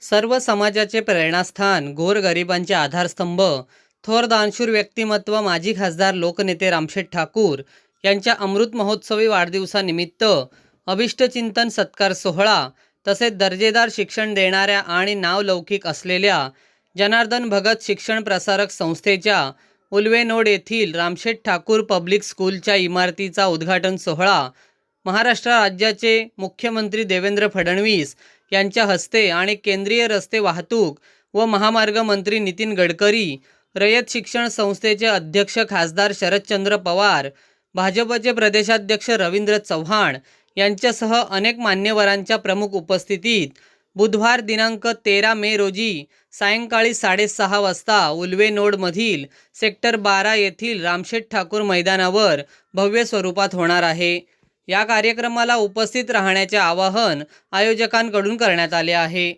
सर्व समाजाचे प्रेरणास्थान, गोरगरिबांचे आधारस्तंभ, थोर दानशूर व्यक्तिमत्व माजी खासदार लोकनेते रामशेठ ठाकूर यांच्या अमृत महोत्सवी वाढदिवसानिमित्त अभिष्टचिंतन सत्कार सोहळा तसेच दर्जेदार शिक्षण देणाऱ्या आणि नावलौकिक असलेल्या जनार्दन भगत शिक्षण प्रसारक संस्थेच्या उल्वेनोड येथील रामशेठ ठाकूर पब्लिक स्कूलच्या इमारतीचा उद्घाटन सोहळा महाराष्ट्र राज्याचे मुख्यमंत्री देवेंद्र फडणवीस यांच्या हस्ते आणि केंद्रीय रस्ते वाहतूक व महामार्ग मंत्री नितीन गडकरी, रयत शिक्षण संस्थेचे अध्यक्ष खासदार शरदचंद्र पवार, भाजपचे प्रदेशाध्यक्ष रवींद्र चव्हाण यांच्यासह अनेक मान्यवरांच्या प्रमुख उपस्थितीत बुधवार दिनांक 13 मे रोजी सायंकाळी 6:30 वाजता उल्वेनोडमधील सेक्टर 12 येथील रामशेठ ठाकूर मैदानावर भव्य स्वरूपात होणार आहे। या कार्यक्रमाला उपस्थित राहण्याचे आवाहन आयोजकांकडून करण्यात आले आहे।